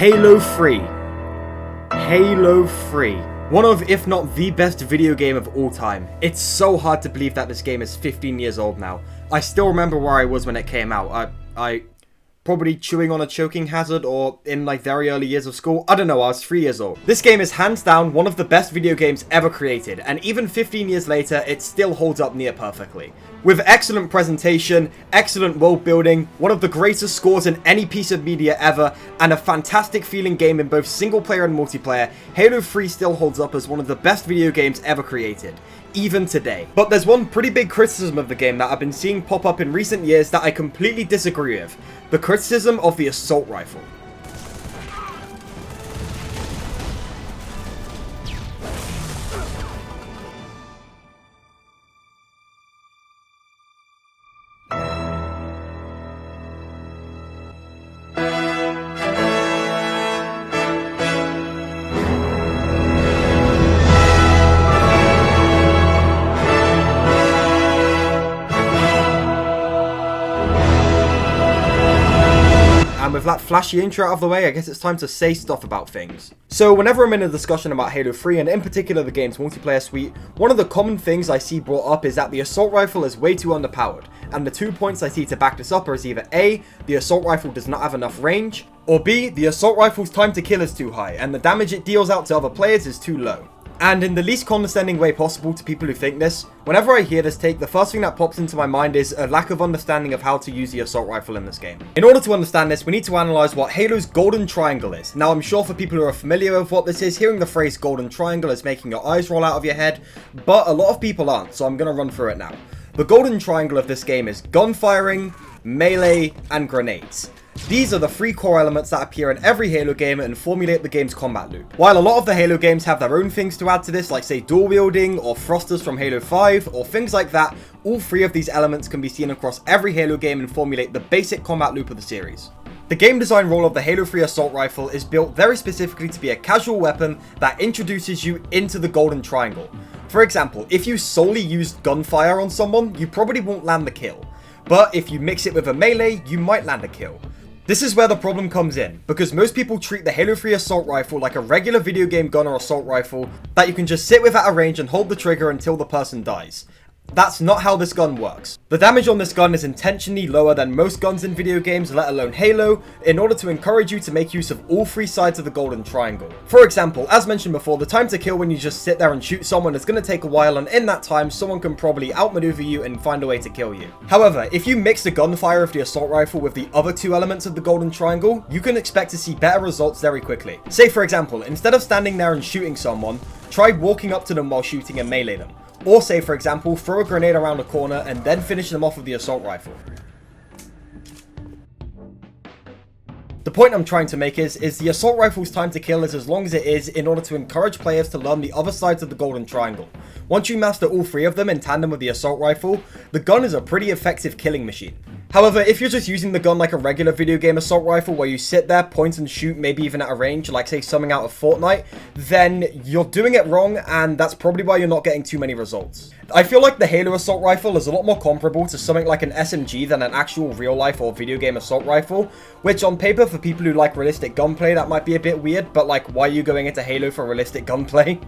Halo 3. Halo 3. One of, if not the best video game of all time. It's so hard to believe that this game is 15 years old now. I still remember where I was when it came out. I probably chewing on a choking hazard or in like very early years of school. I don't know, I was 3 years old. This game is hands down one of the best video games ever created, and even 15 years later, it still holds up near perfectly. With excellent presentation, excellent world building, one of the greatest scores in any piece of media ever, and a fantastic feeling game in both single player and multiplayer, Halo 3 still holds up as one of the best video games ever created, even today. But there's one pretty big criticism of the game that I've been seeing pop up in recent years that I completely disagree with. The criticism of the assault rifle. And with that flashy intro out of the way, I guess it's time to say stuff about things. So whenever I'm in a discussion about Halo 3, and in particular the game's multiplayer suite, one of the common things I see brought up is that the assault rifle is way too underpowered. And the 2 points I see to back this up are either A, the assault rifle does not have enough range, or B, the assault rifle's time to kill is too high, and the damage it deals out to other players is too low. And in the least condescending way possible to people who think this, whenever I hear this take, the first thing that pops into my mind is a lack of understanding of how to use the assault rifle in this game. In order to understand this, we need to analyze what Halo's golden triangle is. Now, I'm sure for people who are familiar with what this is, hearing the phrase golden triangle is making your eyes roll out of your head, but a lot of people aren't, so I'm going to run through it now. The golden triangle of this game is gun firing, melee, and grenades. These are the three core elements that appear in every Halo game and formulate the game's combat loop. While a lot of the Halo games have their own things to add to this, like say dual wielding or thrusters from Halo 5 or things like that, all three of these elements can be seen across every Halo game and formulate the basic combat loop of the series. The game design role of the Halo 3 assault rifle is built very specifically to be a casual weapon that introduces you into the golden triangle. For example, if you solely used gunfire on someone, you probably won't land the kill. But if you mix it with a melee, you might land a kill. This is where the problem comes in, because most people treat the Halo 3 assault rifle like a regular video game gun or assault rifle that you can just sit with at a range and hold the trigger until the person dies. That's not how this gun works. The damage on this gun is intentionally lower than most guns in video games, let alone Halo, in order to encourage you to make use of all three sides of the golden triangle. For example, as mentioned before, the time to kill when you just sit there and shoot someone is going to take a while, and in that time, someone can probably outmaneuver you and find a way to kill you. However, if you mix the gunfire of the assault rifle with the other two elements of the golden triangle, you can expect to see better results very quickly. Say for example, instead of standing there and shooting someone, try walking up to them while shooting and melee them. Or say, for example, throw a grenade around a corner and then finish them off with the assault rifle. The point I'm trying to make is the assault rifle's time to kill is as long as it is in order to encourage players to learn the other sides of the golden triangle. Once you master all three of them in tandem with the assault rifle, the gun is a pretty effective killing machine. However, if you're just using the gun like a regular video game assault rifle where you sit there, point and shoot, maybe even at a range, like say something out of Fortnite, then you're doing it wrong, and that's probably why you're not getting too many results. I feel like the Halo assault rifle is a lot more comparable to something like an SMG than an actual real life or video game assault rifle, which on paper for people who like realistic gunplay that might be a bit weird, but like why are you going into Halo for realistic gunplay?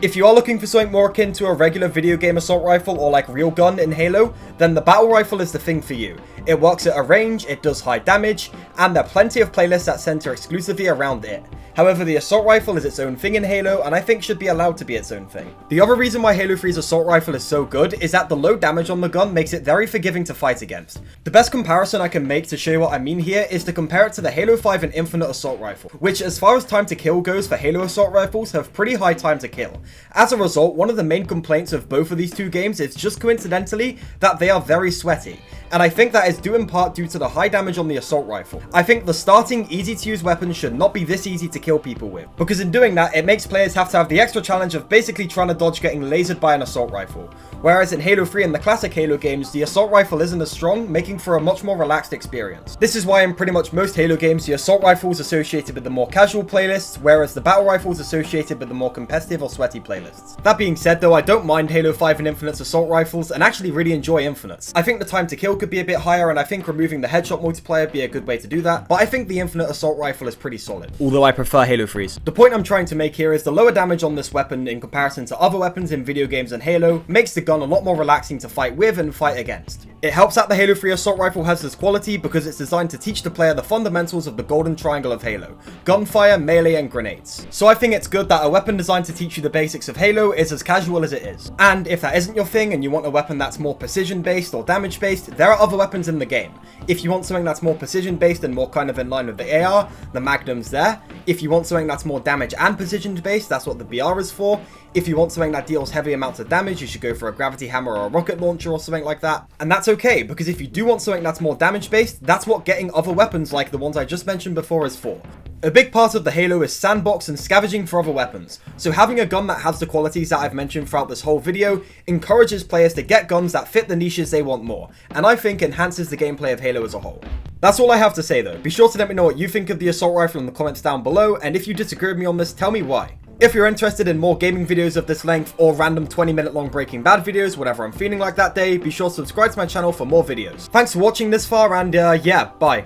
If you are looking for something more akin to a regular video game assault rifle or like real gun in Halo, then the battle rifle is the thing for you. It works at a range, it does high damage, and there are plenty of playlists that center exclusively around it. However, the assault rifle is its own thing in Halo, and I think should be allowed to be its own thing. The other reason why Halo 3's assault rifle is so good is that the low damage on the gun makes it very forgiving to fight against. The best comparison I can make to show you what I mean here is to compare it to the Halo 5 and Infinite assault rifle, which as far as time to kill goes for Halo assault rifles have pretty high time to kill. As a result, one of the main complaints of both of these two games is just coincidentally that they are very sweaty. And I think that is due in part due to the high damage on the assault rifle. I think the starting easy to use weapon should not be this easy to kill people with, because in doing that it makes players have to have the extra challenge of basically trying to dodge getting lasered by an assault rifle. Whereas in Halo 3 and the classic Halo games, the assault rifle isn't as strong, making for a much more relaxed experience. This is why in pretty much most Halo games the assault rifle is associated with the more casual playlists, whereas the battle rifle is associated with the more competitive or sweaty playlists. That being said though, I don't mind Halo 5 and Infinite's assault rifles and actually really enjoy Infinite's. I think the time to kill could be a bit higher, and I think removing the headshot multiplier would be a good way to do that, but I think the infinite assault rifle is pretty solid, although I prefer Halo 3's. The point I'm trying to make here is the lower damage on this weapon in comparison to other weapons in video games and Halo makes the gun a lot more relaxing to fight with and fight against. It helps that the Halo 3 assault rifle has this quality because it's designed to teach the player the fundamentals of the golden triangle of Halo: gunfire, melee, and grenades. So I think it's good that a weapon designed to teach you the basics of Halo is as casual as it is. And if that isn't your thing and you want a weapon that's more precision based or damage based, there are other weapons in the game. If you want something that's more precision based and more kind of in line with the AR, the Magnum's there. If you want something that's more damage and precision based, that's what the BR is for. If you want something that deals heavy amounts of damage, you should go for a gravity hammer or a rocket launcher or something like that. And that's okay, because if you do want something that's more damage based, that's what getting other weapons like the ones I just mentioned before is for. A big part of the Halo is sandbox and scavenging for other weapons, so having a gun that has the qualities that I've mentioned throughout this whole video encourages players to get guns that fit the niches they want more, and I think enhances the gameplay of Halo as a whole. That's all I have to say though. Be sure to let me know what you think of the assault rifle in the comments down below, and if you disagree with me on this, tell me why. If you're interested in more gaming videos of this length or random 20-minute long Breaking Bad videos, whatever I'm feeling like that day, be sure to subscribe to my channel for more videos. Thanks for watching this far, and yeah, bye.